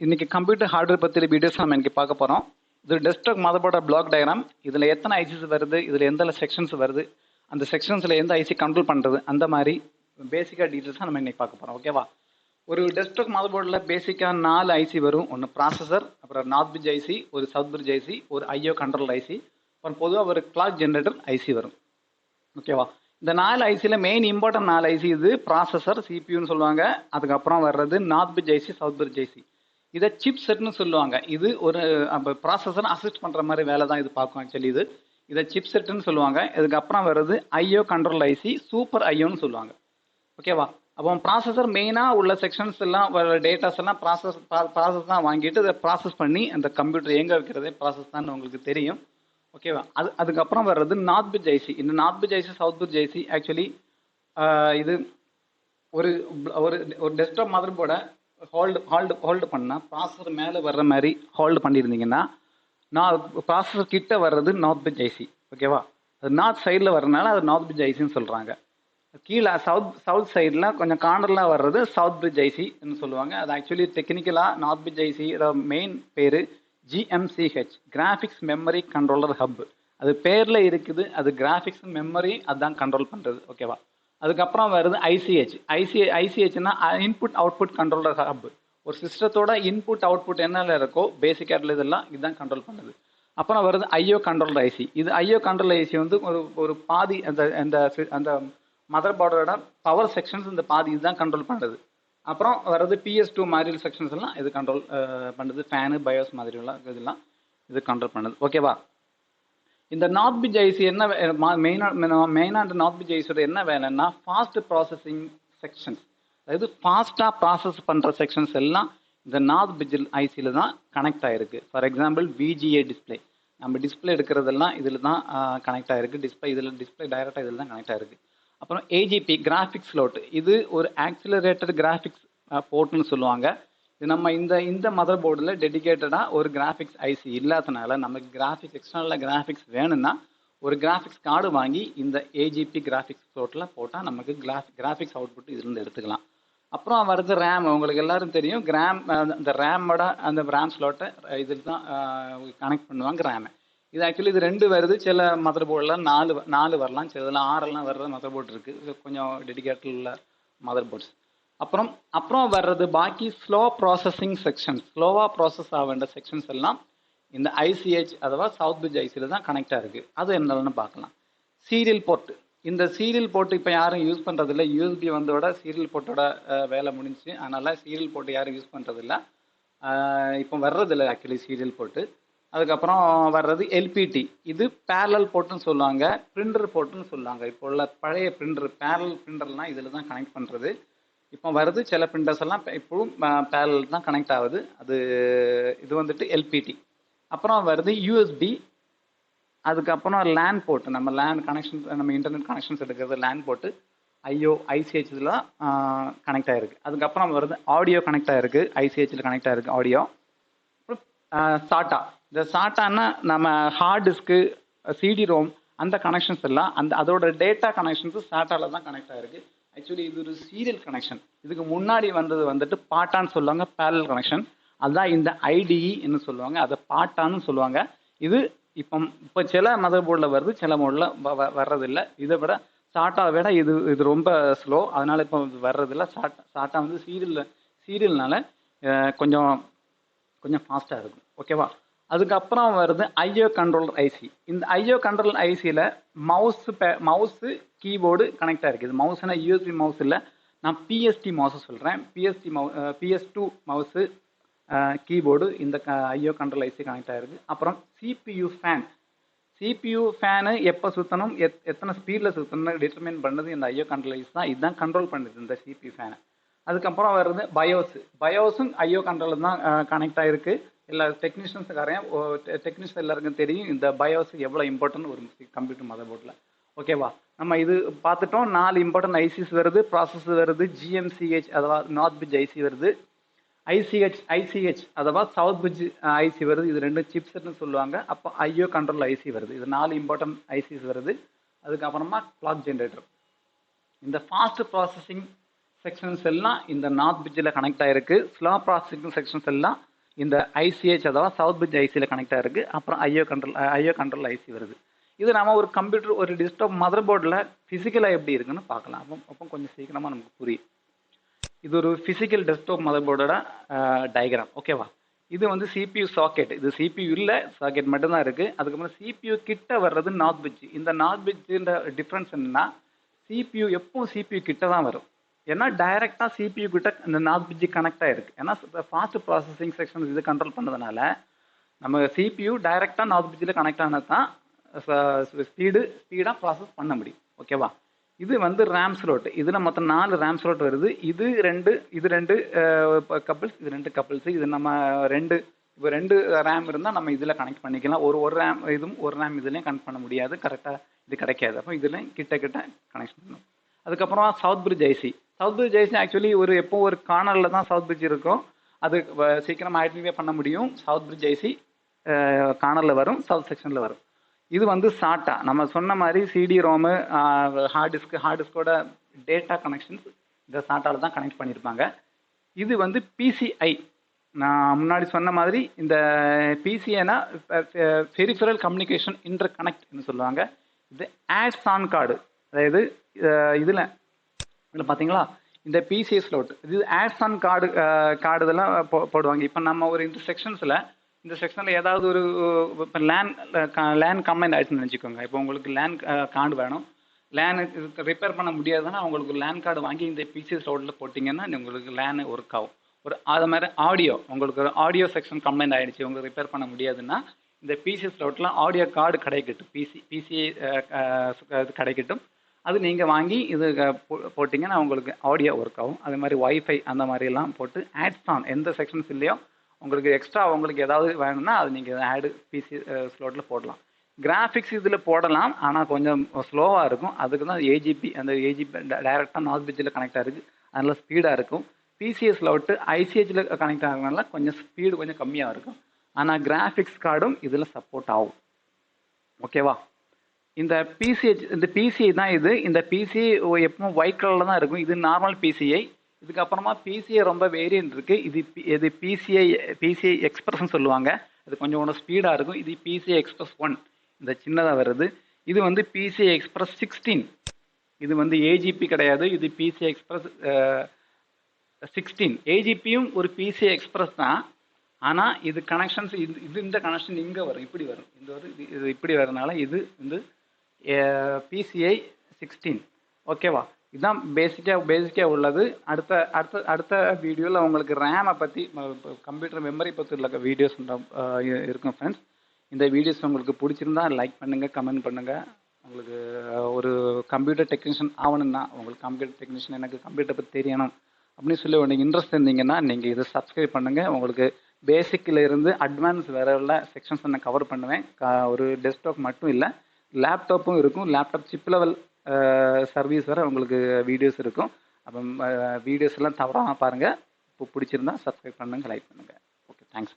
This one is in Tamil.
இன்னைக்கு கம்ப்யூட்டர் ஹார்ட்வேர் பற்றிய வீடியோஸ் நம்ம இன்னைக்கு பார்க்க போகிறோம். இது டெஸ்க்டாப் மதர்போர்டோட பிளாக் டயக்ராம். இதில் எத்தனை ஐசிஸ் வருது, இதில் எந்த செக்ஷன்ஸ் வருது, அந்த செக்ஷன்ஸில் எந்த ஐசி கண்ட்ரோல் பண்ணுறது, அந்த மாதிரி பேசிக்காக டீட்டெயில்ஸாக நம்ம இன்னைக்கு பார்க்க போகிறோம். ஓகேவா? ஒரு டெஸ்க்டாப் மதர்போர்டில் பேசிக்காக 4 ஐசி வரும். ஒன்று ப்ராசஸர், அப்புறம் நார்த் பிரிட்ஜ் ஐசி, ஒரு சவுத் பிரிட்ஜ் ஐசி, ஒரு ஐஓ கண்ட்ரோல் ஐசி, அப்புறம் பொதுவாக ஒரு கிளாக் ஜென்ரேட்டர் ஐசி வரும். ஓகேவா? இந்த 4 ஐசியில் மெயின் இம்பார்ட்டன்ட் 4 ஐசி இது ப்ராசஸர், சிபியூன்னு சொல்லுவாங்க. அதுக்கப்புறம் வர்றது north bridge IC, south bridge IC. இதை சிப் செட்னு சொல்லுவாங்க. இது ஒரு ப்ராசஸர் அசிஸ்ட் பண்ணுற மாதிரி வேலை தான் இது பார்க்கும். ஆக்சுவலி இதை சிப் செட்னு சொல்லுவாங்க. இதுக்கப்புறம் வர்றது ஐஓ கண்ட்ரோல் ஐசி, சூப்பர் ஐஓன்னு சொல்லுவாங்க. ஓகேவா? அப்போ ப்ராசஸர் மெயினாக உள்ள செக்ஷன்ஸ் எல்லாம் டேட்டாஸ் எல்லாம் ப்ராசஸ் தான் வாங்கிட்டு இதை ப்ராசஸ் பண்ணி அந்த கம்ப்யூட்டர் எங்கே வைக்கிறதே ப்ராசஸ் தான் உங்களுக்கு தெரியும். ஓகேவா? அதுக்கப்புறம் வர்றது நார்த் பிரிட்ஜ் ஐசி. இந்த north bridge IC, south bridge IC actually இது ஒரு ஒரு டெஸ்க்டாப் மதர் போர்டை ஹோல்டு பண்ணால் ப்ராசஸர் மேலே வர்ற மாதிரி ஹோல்டு பண்ணியிருந்தீங்கன்னா ப்ராசஸர் கிட்ட வர்றது நார்த் பிரிட்ஜ் ஐசி. ஓகேவா? அது நார்த் சைடில் வர்றதுனால அது நார்த் பிரிட்ஜ் ஐசின்னு சொல்கிறாங்க. கீழே சவுத் சைடில் கொஞ்சம் கார்னரில் வர்றது சவுத் பிரிட்ஜ் ஐசின்னு சொல்லுவாங்க. அது ஆக்சுவலி டெக்னிக்கலாக நார்த் பிரிட்ஜ் ஐசி மெயின் பேர் ஜிஎம்சிஹெச், கிராஃபிக்ஸ் மெமரி கண்ட்ரோலர் ஹப். அது பேரில் இருக்குது. அது கிராஃபிக்ஸ் மெமரி அதுதான் கண்ட்ரோல் பண்ணுறது. ஓகேவா? அதுக்கப்புறம் வருது ஐசிஹெச். ஐசிஹெச்னா இன்புட் அவுட்புட் கண்ட்ரோலர் ஹப். ஒரு சிஸ்டத்தோட இன்புட் அவுட்புட் என்னென்ன இருக்கோ பேசிக்காக இதெல்லாம் இதுதான் கண்ட்ரோல் பண்ணுது. அப்புறம் வருது ஐஓ கண்ட்ரோல் ஐசி. இது ஐஓ கண்ட்ரோல் ஐசி வந்து ஒரு பாதி அந்த மதர் போர்டோட பவர் செக்ஷன்ஸ் இந்த பாதி இதுதான் கண்ட்ரோல் பண்ணுறது. அப்புறம் வர்றது PS2 மாதிரி செக்ஷன்ஸ் எல்லாம் இது கண்ட்ரோல் பண்ணுது. ஃபேனு, பயோஸ் மாதிரி எல்லாம் இதெல்லாம் இது கண்ட்ரோல் பண்ணுது. ஓகேவா? இந்த நார்த் பிரிட்ஜ் ஐசி என்ன மெயினாக நார்த் பிரிட்ஜ் ஐசியோட என்ன வேலைன்னா ஃபாஸ்ட் ப்ராசஸிங் செக்ஷன்ஸ், அதாவது ஃபாஸ்ட்டாக ப்ராசஸ் பண்ணுற செக்ஷன்ஸ் எல்லாம் இந்த நார்த் பிரிட்ஜ் ஐசியில் தான் கனெக்ட் ஆகிருக்கு. ஃபார் எக்ஸாம்பிள் VGA டிஸ்பிளே, நம்ம டிஸ்பிளே எடுக்கிறதெல்லாம் இதில் தான் கனெக்ட் ஆகிருக்கு. டிஸ்பிளே டைரெக்டாக இதில் தான் கனெக்ட் ஆகிருக்கு. அப்புறம் AGP கிராஃபிக்ஸ் ஸ்லோட், இது ஒரு ஆக்சிலரேட்டட் கிராஃபிக்ஸ் போர்ட்னு சொல்லுவாங்க. இது நம்ம இந்த மதர் போர்டில் டெடிகேட்டடாக ஒரு கிராஃபிக்ஸ் ஐசி இல்லாதனால நமக்கு கிராஃபிக்ஸ் எக்ஸ்டர்னலாக கிராஃபிக்ஸ் வேணும்னா ஒரு கிராஃபிக்ஸ் கார்டு வாங்கி இந்த AGP கிராஃபிக்ஸ் ஸ்லோட்டில் போட்டால் நமக்கு கிராஃபிக்ஸ் அவுட்புட் இதுலேருந்து எடுத்துக்கலாம். அப்புறம் வருது ரேம். உங்களுக்கு எல்லாரும் தெரியும் அந்த ரேமோட அந்த ரேம் ஸ்லோட்டை இதில் தான் கனெக்ட் பண்ணுவாங்க ரேமை. இது ஆக்சுவலி இது 2 வருது. சில மதர் போர்டில் 4 வரலாம், சிலதில் 6 வர்ற மதர் போர்டு இருக்குது. இது கொஞ்சம் டெடிகேட்டட் உள்ள மதர் போர்ட்ஸ். அப்புறம் வர்றது பாக்கி ஸ்லோ ப்ராசஸிங் செக்ஷன்ஸ், ஸ்லோவாக ப்ராசஸ் ஆக வேண்டிய செக்ஷன்ஸ் எல்லாம் இந்த ஐசிஹெச் அதாவது சவுத் பிரிட்ஜ் ஐசியில் தான் கனெக்டாக இருக்குது. அது என்னன்னு பார்க்கலாம். Serial port. இந்த சீரியல் போர்ட்டு இப்போ யாரும் யூஸ் பண்ணுறதில்ல. USB வந்தோட சீரியல் போர்ட்டோட வேலை முடிஞ்சு. அதனால் சீரியல் போர்ட்டு யாரும் யூஸ் பண்ணுறதில்ல. இப்போ வர்றதில்லை ஆக்சுவலி சீரியல் போர்ட்டு. அதுக்கப்புறம் வர்றது LPT. இது பேரலல் போர்ட்டுன்னு சொல்லுவாங்க, பிரிண்டர் போர்ட்டுன்னு சொல்லுவாங்க. இப்போ உள்ள பழைய பேரலல் பிரிண்டர்லாம் இதில் தான் கனெக்ட் பண்ணுறது. இப்போ வருது சில பிரிண்டர்ஸ் எல்லாம் இப்போவும் பேரலல் தான் கனெக்ட் ஆகுது. இது வந்துட்டு LPT. அப்புறம் வருது USB. அதுக்கப்புறம் லேன் போர்ட், நம்ம லேன் கனெக்ஷன்ஸ், நம்ம இன்டர்நெட் கனெக்ஷன்ஸ் எடுக்கிறது லேன் போர்ட்டு ICH இதில் கனெக்ட் ஆகிருக்கு. அதுக்கப்புறம் வருது ஆடியோ கனெக்ட் ஆகிருக்கு, ICHல கனெக்ட் ஆகிருக்கு ஆடியோ. சாட்டா. இந்த சாட்டான்னா நம்ம ஹார்ட் டிஸ்க்கு, CD-ROM அந்த கனெக்ஷன்ஸ் எல்லாம் அதோட டேட்டா கனெக்ஷன்ஸு சாட்டாவில் தான் கனெக்ட் ஆகிருக்கு. ஆக்சுவலி இது ஒரு சீரியல் கனெக்ஷன். இதுக்கு முன்னாடி வந்தது வந்துட்டு பாட்டான்னு சொல்லுவாங்க, பேரலல் கனெக்ஷன். அதுதான் இந்த IDE என்று சொல்லுவாங்க, அதை பாட்டான்னு சொல்லுவாங்க. இது இப்போ சில மதர் போர்டில் வருது, சில போர்டில் வர்றதில்லை. இதை விட சாட்டாவை விட இது ரொம்ப ஸ்லோ, அதனால இப்போ வர்றதில்லை. சாட்டா வந்து சீரியல்னால கொஞ்சம் ஃபாஸ்ட்டாக இருக்கும். ஓகேவா? அதுக்கப்புறம் வருது ஐஓ கண்ட்ரோலர் ஐசி. இந்த ஐஓ கண்ட்ரோலர் ஐசியில் மவுஸு கீபோர்டு கனெக்ட் ஆகிருக்கு. இது மவுஸ்னா USB மவுஸ் இல்லை, நான் PST மவுஸை சொல்கிறேன். PS2 மவுஸு கீபோர்டு இந்த ஐஓ கண்ட்ரோல் ஐசி கனெக்ட் ஆகிருக்கு. அப்புறம் CPU ஃபேனு எப்போ சுற்றணும், எத்தனை ஸ்பீடில் சுற்றணும்னு டிட்டர்மைன் பண்ணது இந்த ஐஓ கண்ட்ரோல் ஐசி தான். இதுதான் கண்ட்ரோல் பண்ணுது இந்த CPU ஃபேனை. அதுக்கப்புறம் வருது பயோஸும் ஐஓ கண்ட்ரோலர் தான் கனெக்ட் ஆகிருக்கு. எல்லா டெக்னீஷியன்ஸ் எல்லாருக்கும் தெரியும் இந்த பயோஸ் எவ்வளோ இம்பார்ட்டன்ட் ஒரு கம்ப்யூட்டர் மதர் போர்டில். ஓகேவா? நம்ம இது பார்த்துட்டோம். 4 இம்பார்ட்டன்ட் ஐசிஸ் வருது. ப்ராசஸ் வருது GMCH அதாவது நார்த் பிரிட்ஜ் ஐசி வருது. ஐசிஹெச் அதாவது சவுத் பிரிட்ஜ் ஐசி வருது. இது 2 சிப்செட்னு சொல்லுவாங்க. அப்போ ஐஓ கண்ட்ரோல் ஐசி வருது. இது 4 இம்பார்ட்டன்ட் ஐசிஸ் வருது. அதுக்கப்புறமா கிளாக் ஜென்ரேட்டர். இந்த ஃபாஸ்ட் ப்ராசஸிங் செக்ஷன்ஸ் எல்லாம் இந்த நார்த் பிரிட்ஜில் கனெக்ட் ஆகிருக்கு. ஸ்லோ ப்ராசஸிங் செக்ஷன்ஸ் எல்லாம் இந்த ஐசிஹெச் அதாவது சவுத் பிரிட்ஜ் ஐசியில் கனெக்ட் ஆகிருக்கு. அப்புறம் ஐஓ கண்ட்ரோல் ஐசி வருது. இது நம்ம ஒரு கம்ப்யூட்டர் ஒரு டெஸ்க்டாப் மதர் போர்டில் ஃபிசிக்கலாக எப்படி இருக்குன்னு பார்க்கலாம். அப்போ கொஞ்சம் சீக்கிரமாக நமக்கு புரியும். இது ஒரு ஃபிசிக்கல் டெஸ்க்டாப் மதர் போர்டோட டயக்ராம். ஓகேவா? இது வந்து சிபியூ சாக்கெட். இது சிபியூ இல்லை, சாக்கெட் மட்டும்தான் இருக்குது. அதுக்கப்புறம் சிபியூ கிட்ட வர்றது நார்த் பிரிட்ஜ். இந்த நார்த் பிரிட்ஜுன்ற டிஃப்ரென்ஸ் என்னன்னா, சிபியூ எப்பவும் சிபியூ கிட்ட தான் வரும். ஏன்னா டைரெக்டாக சிபியூ கிட்ட இந்த நார்த் பிரிட்ஜ் கனெக்ட் ஆகிருக்கு. ஏன்னா ஃபாஸ்ட் ப்ராசஸிங் செக்ஷன் இது கண்ட்ரோல் பண்ணதுனால நம்ம சிபியூ டைரெக்டாக நார்த் பிரிட்ஜில் கனெக்ட் ஆனது தான் ஸ்பீடாக ப்ராசஸ் பண்ண முடியும். ஓகேவா? இது வந்து ரேம் ஸ்லோட். இதில் மொத்தம் 4 ரேம் ஸ்லோட் வருது. இது ரெண்டு கப்பிள்ஸ், இது 2 கப்பிள்ஸ். இது நம்ம இப்போ 2 ரேம் இருந்தால் நம்ம இதில் கனெக்ட் பண்ணிக்கலாம். ஒரு ரேம் இதுவும் ஒரு ரேம் இதுலேயும் கனெக்ட் பண்ண முடியாது, கரெக்டாக இது கிடைக்காது. அப்போ இதுலேயும் கிட்ட கனெக்ஷன் பண்ணணும். அதுக்கப்புறம் south bridge IC. South bridge IC actually எப்போ ஒரு கார்னரில் தான் சவுத் பிரிட்ஜ் இருக்கும். அது சீக்கிரமாக ஐடென்டிஃபை பண்ண முடியும். சவுத் பிரிட்ஜ் ஐசி கார்னரில் வரும், சவுத் செக்ஷனில் வரும். இது வந்து சாட்டா நம்ம சொன்ன மாதிரி சிடி ரோமு, ஹார்ட் டிஸ்கோட டேட்டா கனெக்ஷன்ஸ் இந்த சாட்டாவில் தான் கனெக்ட் பண்ணியிருப்பாங்க. இது வந்து பிசிஐ. நான் முன்னாடி சொன்ன மாதிரி இந்த பிசிஐனா பெரிஃபரல் கம்யூனிகேஷன் இன்டர் கனெக்ட்னு சொல்லுவாங்க. இது ஆட்ஸ் ஆன் கார்டு. அதாவது இதில் பார்த்தீங்களா இந்த பிசிஐ ஸ்லோட், இது ஆட்ஸ் ஆன் கார்டு இதெல்லாம் போடுவாங்க. இப்போ நம்ம ஒரு இந்த செக்ஷனில் ஏதாவது ஒரு இப்போ லேன் கம்ப்ளைண்ட் ஆயிடுச்சுன்னு நினச்சிக்கோங்க. இப்போ உங்களுக்கு லேன் கார்டு வேணும், லேன் ரிப்பேர் பண்ண முடியாதுன்னா உங்களுக்கு லேன் கார்டு வாங்கி இந்த பிசிஎஸ் ரோட்டில் போட்டிங்கன்னா உங்களுக்கு லேன் ஒர்க் ஆகும். அது மாதிரி உங்களுக்கு ஆடியோ செக்ஷன் கம்ப்ளைண்ட் ஆகிடுச்சு, உங்களுக்கு ரிப்பேர் பண்ண முடியாதுன்னா இந்த பிசிஎஸ் ரோட்டில் ஆடியோ கார்டு கிடைக்கட்டும், பிசிஏ கிடைக்கட்டும். அது நீங்கள் வாங்கி இது போட்டிங்கன்னா உங்களுக்கு ஆடியோ ஒர்க் ஆகும். அது மாதிரி ஒய்ஃபை அந்த மாதிரிலாம் போட்டு ஆட்ஸ் ஆன் எந்த செக்ஷன்ஸ் இல்லையோ உங்களுக்கு எக்ஸ்ட்ரா உங்களுக்கு ஏதாவது வேணும்னா அது நீங்கள் ஆடு பிசி ஸ்லோட்டில் போடலாம். கிராஃபிக்ஸ் இதில் போடலாம், ஆனால் கொஞ்சம் ஸ்லோவாக இருக்கும். அதுக்கு தான் அந்த ஏஜிபி டைரெக்டாக நார்த் பிரிட்ஜில் கனெக்ட் ஆகிருக்கு, அதனால் ஸ்பீடாக இருக்கும். பிசிஎஸ் ஸ்லோட்டு ஐசிஹெச்சில் கனெக்ட் ஆகிறதுனால கொஞ்சம் ஸ்பீடு கொஞ்சம் கம்மியாக இருக்கும். ஆனால் கிராஃபிக்ஸ் கார்டும் இதில் சப்போர்ட் ஆகும். ஓகேவா? இந்த பிசிஐ தான் இது. இந்த பிசிஐ எப்பவும் ஒயிட் கலரில் தான் இருக்கும். இது நார்மல் பிசிஐ. இதுக்கப்புறமா பிசிஐ ரொம்ப வேரியன்ட் இருக்கு. இது பிசிஐ எக்ஸ்பிரஸ்ன்னு சொல்லுவாங்க. அது கொஞ்சம் ஸ்பீடாக இருக்கும். இது பிசிஐ எக்ஸ்பிரஸ் 1, இந்த சின்னதாக வருது. இது வந்து பிசிஐ எக்ஸ்பிரஸ் 16. இது வந்து ஏஜிபி கிடையாது, இது பிசிஐ எக்ஸ்பிரஸ் 16. ஏஜிபியும் ஒரு பிசிஐ எக்ஸ்பிரஸ் தான், ஆனால் இது கனெக்ஷன்ஸ் இந்த கனெக்ஷன் இங்கே வரும், இப்படி வரும். இது இப்படி வரதுனால இது வந்து பிசிஐ 16. ஓகேவா? இதுதான் பேசிக்காக உள்ளது. அடுத்த வீடியோவில் உங்களுக்கு ரேமை பற்றி, கம்ப்யூட்டர் மெமரி பற்றி உள்ள வீடியோஸ் இருக்கும் ஃப்ரெண்ட்ஸ். இந்த வீடியோஸ் உங்களுக்கு பிடிச்சிருந்தா லைக் பண்ணுங்கள், கமெண்ட் பண்ணுங்கள். உங்களுக்கு ஒரு கம்ப்யூட்டர் டெக்னீஷியன் ஆகணும்னா, உங்களுக்கு கம்ப்யூட்டர் டெக்னீஷியன் எனக்கு கம்ப்யூட்டர் பற்றி தெரியணும் அப்படின்னு சொல்லி உங்களுக்கு இன்ட்ரெஸ்ட் இருந்தீங்கன்னா நீங்கள் இதை சப்ஸ்கிரைப் பண்ணுங்கள். உங்களுக்கு பேசிக்கில் இருந்து அட்வான்ஸ் வேற உள்ள செக்ஷன்ஸ் நான் கவர் பண்ணுவேன். ஒரு டெஸ்க்டாப் மட்டும் இல்லை, லேப்டாப்பும் இருக்கும். லேப்டாப் சிப் லெவல் சர்வீஸ் வர உங்களுக்கு வீடியோஸ் இருக்கும். அப்போ வீடியோஸ் எல்லாம் தவறாமல் பாருங்கள். இப்போ பிடிச்சிருந்தா சப்ஸ்கிரைப் பண்ணுங்கள், லைக் பண்ணுங்கள். Okay, thanks.